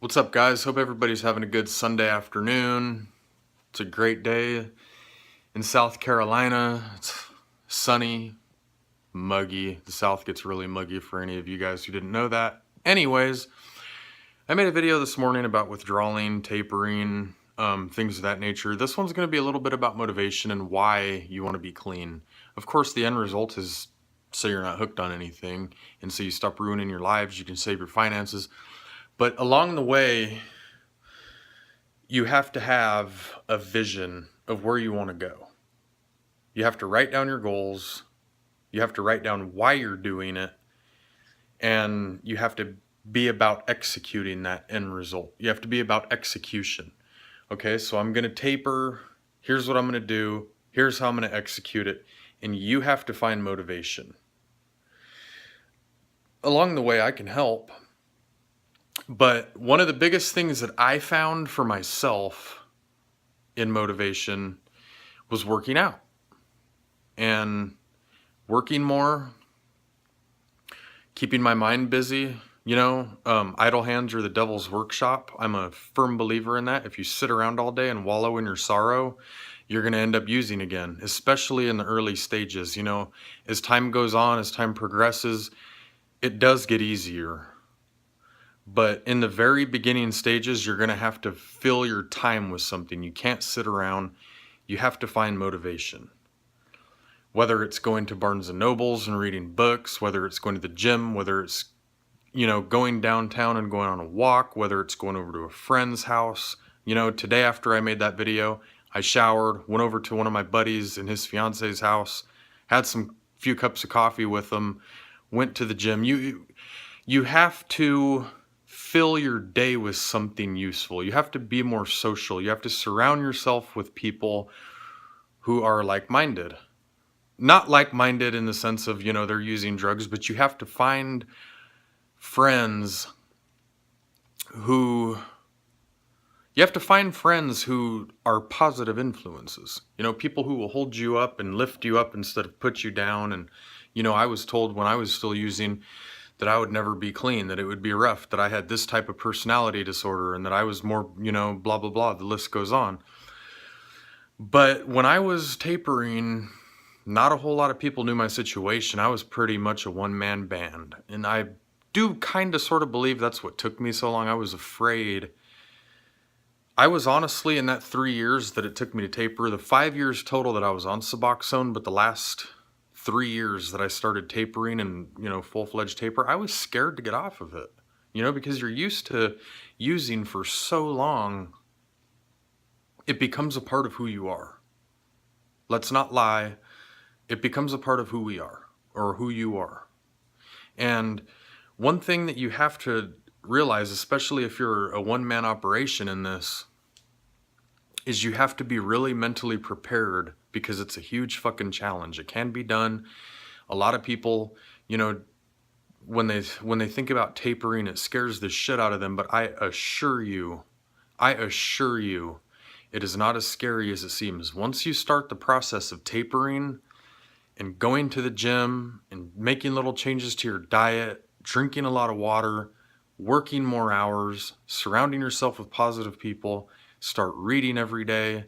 What's up, guys? Hope everybody's having a good Sunday afternoon. It's a great day in South Carolina. It's sunny, muggy. The South gets really muggy for any of you guys who didn't know that. Anyways, I made a video this morning about withdrawing, tapering, things of that nature. This one's going to be a little bit about motivation and why you want to be clean. Of course, the end result is so you're not hooked on anything, and so you stop ruining your lives, you can save your finances. But along the way, you have to have a vision of where you want to go. You have to write down your goals. You have to write down why you're doing it. And you have to be about executing that end result. You have to be about execution. Okay, so I'm going to taper. Here's what I'm going to do. Here's how I'm going to execute it. And you have to find motivation. Along the way, I can help. But one of the biggest things that I found for myself in motivation was working out and working more, keeping my mind busy. You know, idle hands are the devil's workshop. I'm a firm believer in that. If you sit around all day and wallow in your sorrow, you're going to end up using again, especially in the early stages. You know, as time goes on, as time progresses, it does get easier. But in the very beginning stages, you're going to have to fill your time with something. You can't sit around. You have to find motivation. Whether it's going to Barnes and Nobles and reading books, whether it's going to the gym, whether it's, you know, going downtown and going on a walk, whether it's going over to a friend's house. You know, today after I made that video, I showered, went over to one of my buddies in his fiance's house, had some few cups of coffee with them, went to the gym. You have to fill your day with something useful. You have to be more social. You have to surround yourself with people who are like-minded. Not like-minded in the sense of, you know, they're using drugs, but you have to find friends who are positive influences. You know, people who will hold you up and lift you up instead of put you down. And, you know, I was told when I was still using that I would never be clean, that it would be rough, that I had this type of personality disorder, and that I was more, you know, blah, blah, blah. The list goes on. But when I was tapering, not a whole lot of people knew my situation. I was pretty much a one-man band. And I do kind of sort of believe that's what took me so long. I was afraid. I was honestly, in that 3 years that it took me to taper, the 5 years total that I was on Suboxone, but the last 3 years that I started tapering and, you know, full-fledged taper, I was scared to get off of it, you know, because you're used to using for so long, it becomes a part of who you are. Let's not lie. It becomes a part of who we are, or who you are. And one thing that you have to realize, especially if you're a one-man operation in this, is you have to be really mentally prepared, because it's a huge fucking challenge. It can be done. A lot of people, you know, when they think about tapering, it scares the shit out of them. But I assure you, it is not as scary as it seems. Once you start the process of tapering and going to the gym and making little changes to your diet, drinking a lot of water, working more hours, surrounding yourself with positive people, start reading every day.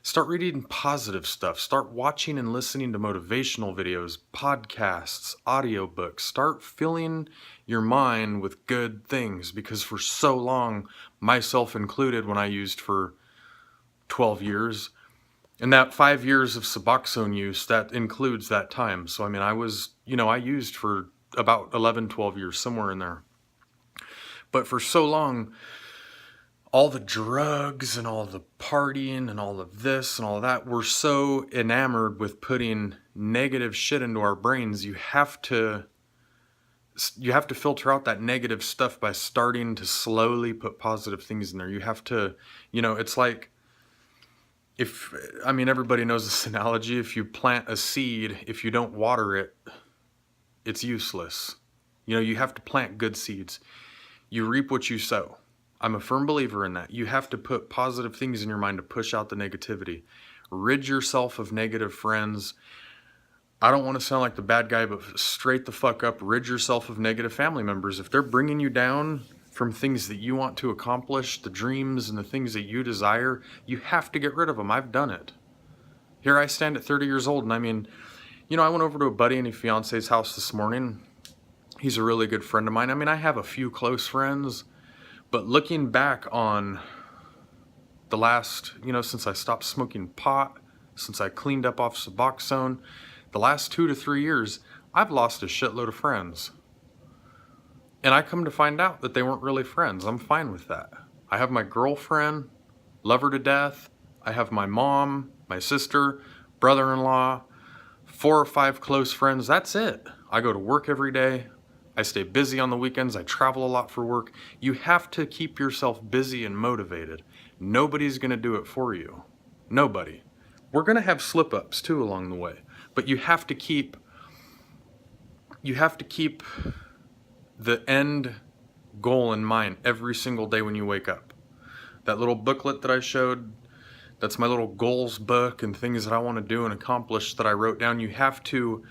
Start reading positive stuff. Start watching and listening to motivational videos, podcasts, audiobooks. Start filling your mind with good things, because for so long, myself included, when I used for 12 years, and that 5 years of Suboxone use, that includes that time. So, I mean, I used for about 11, 12 years, somewhere in there. But for so long, all the drugs and all the partying and all of this and all of that, we're so enamored with putting negative shit into our brains. You have to filter out that negative stuff by starting to slowly put positive things in there. You have to, you know, it's like, everybody knows this analogy. If you plant a seed, if you don't water it, it's useless. You know, you have to plant good seeds. You reap what you sow. I'm a firm believer in that. You have to put positive things in your mind to push out the negativity. Rid yourself of negative friends. I don't want to sound like the bad guy, but straight the fuck up. Rid yourself of negative family members. If they're bringing you down, from things that you want to accomplish, the dreams and the things that you desire, you have to get rid of them. I've done it. Here I stand at 30 years old, and I mean, I went over to a buddy and his fiance's house this morning. He's a really good friend of mine. I mean, I have a few close friends, but looking back on the last, since I stopped smoking pot, since I cleaned up off Suboxone, the last 2 to 3 years, I've lost a shitload of friends. And I come to find out that they weren't really friends. I'm fine with that. I have my girlfriend, love her to death. I have my mom, my sister, brother-in-law, 4 or 5 close friends. That's it. I go to work every day. I stay busy on the weekends. I travel a lot for work. You have to keep yourself busy and motivated. Nobody's going to do it for you. Nobody. We're going to have slip-ups too along the way. But you have to keep the end goal in mind every single day when you wake up. That little booklet that I showed, that's my little goals book and things that I want to do and accomplish that I wrote down. You have to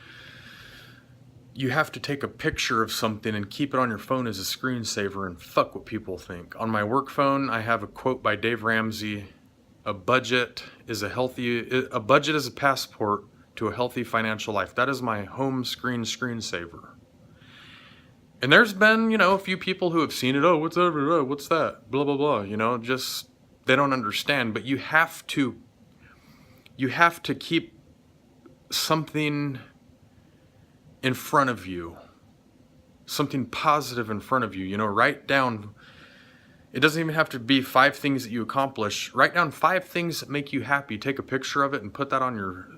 take a picture of something and keep it on your phone as a screensaver and fuck what people think. On my work phone, I have a quote by Dave Ramsey: a budget is a passport to a healthy financial life. That is my home screensaver. And there's been, a few people who have seen it. Oh, what's that? Blah, blah, blah. Just, they don't understand. But you have to keep something in front of you, something positive in front of you. Write down, it doesn't even have to be 5 things that you accomplish. Write down 5 things that make you happy. Take a picture of it and put that on your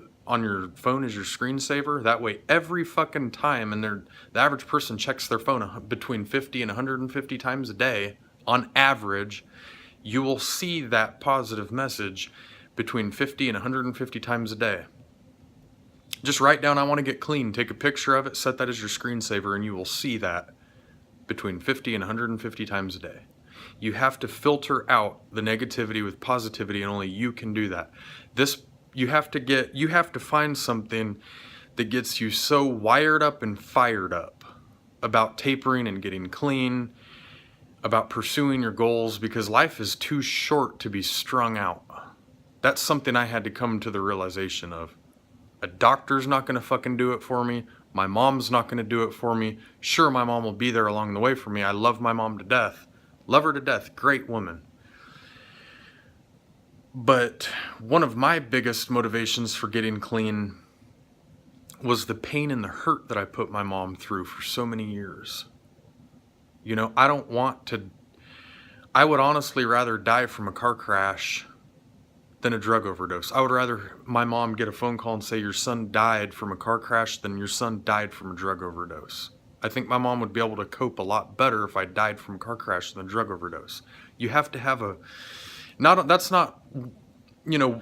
phone as your screensaver. That way every fucking time, and the average person checks their phone between 50 and 150 times a day on average, you will see that positive message between 50 and 150 times a day. Just write down, I want to get clean. Take a picture of it, set that as your screensaver, and you will see that between 50 and 150 times a day. You have to filter out the negativity with positivity, and only you can do that. You have to find something that gets you so wired up and fired up about tapering and getting clean, about pursuing your goals, because life is too short to be strung out. That's something I had to come to the realization of. A doctor's not going to fucking do it for me. My mom's not going to do it for me. Sure, my mom will be there along the way for me. I love my mom to death. Love her to death. Great woman. But one of my biggest motivations for getting clean was the pain and the hurt that I put my mom through for so many years. I would honestly rather die from a car crash than a drug overdose. I would rather my mom get a phone call and say your son died from a car crash than your son died from a drug overdose. I think my mom would be able to cope a lot better if I died from a car crash than a drug overdose. You have to have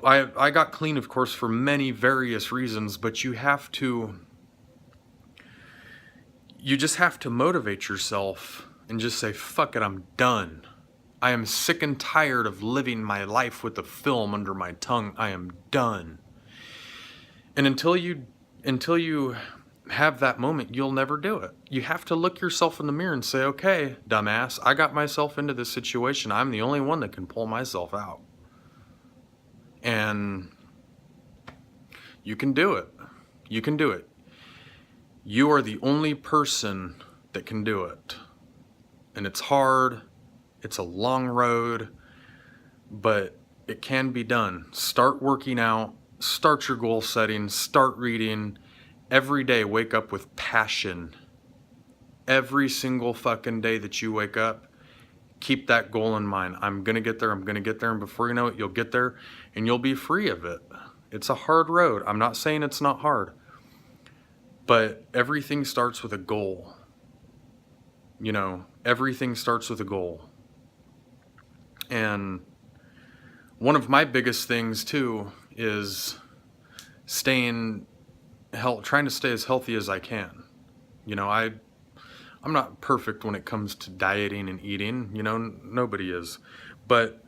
I got clean, of course, for many various reasons, but you just have to motivate yourself and just say, fuck it, I'm done. I am sick and tired of living my life with a film under my tongue. I am done. And until you have that moment, you'll never do it. You have to look yourself in the mirror and say, okay, dumbass, I got myself into this situation. I'm the only one that can pull myself out. And you can do it. You can do it. You are the only person that can do it. And it's hard. It's a long road, but it can be done. Start working out. Start your goal setting. Start reading. Every day, wake up with passion. Every single fucking day that you wake up, keep that goal in mind. I'm going to get there. I'm going to get there. And before you know it, you'll get there and you'll be free of it. It's a hard road. I'm not saying it's not hard, but everything starts with a goal. Everything starts with a goal. And one of my biggest things too is trying to stay as healthy as I can. I'm not perfect when it comes to dieting and eating, nobody is. But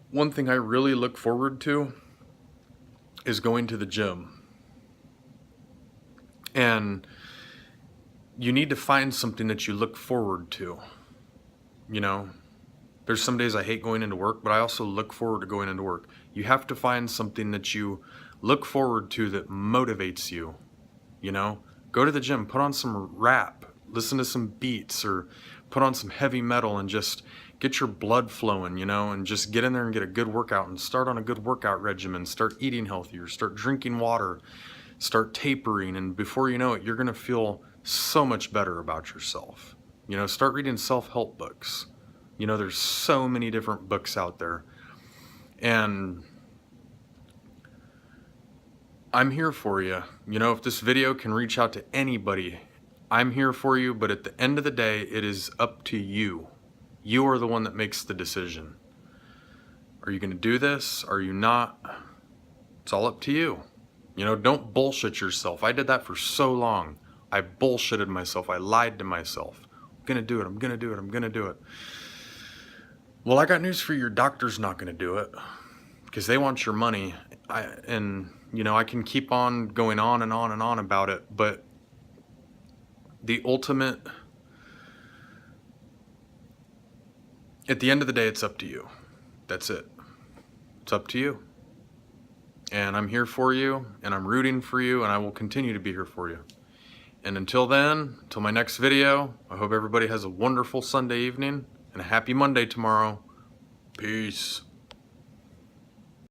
one thing I really look forward to is going to the gym. And you need to find something that you look forward to. you know, there's some days I hate going into work, but I also look forward to going into work. You have to find something that you look forward to that motivates you, you know? Go to the gym, put on some rap, listen to some beats, or put on some heavy metal and just get your blood flowing, you know, and just get in there and get a good workout and start on a good workout regimen, start eating healthier, start drinking water, start tapering, and before you know it, you're gonna feel so much better about yourself. You know, start reading self-help books. You know, there's so many different books out there. And I'm here for you. You know, if this video can reach out to anybody, I'm here for you, but at the end of the day, it is up to you. You are the one that makes the decision. Are you gonna do this? Are you not? It's all up to you. You know, don't bullshit yourself. I did that for so long. I bullshitted myself. I lied to myself. I'm gonna do it, I'm gonna do it, I'm gonna do it. Well, I got news for you. Your doctor's not gonna do it because they want your money. You know, I can keep on going on and on and on about it, but the ultimate, at the end of the day, it's up to you. That's it. It's up to you. And I'm here for you, and I'm rooting for you, and I will continue to be here for you. And until then, until my next video, I hope everybody has a wonderful Sunday evening and a happy Monday tomorrow. Peace.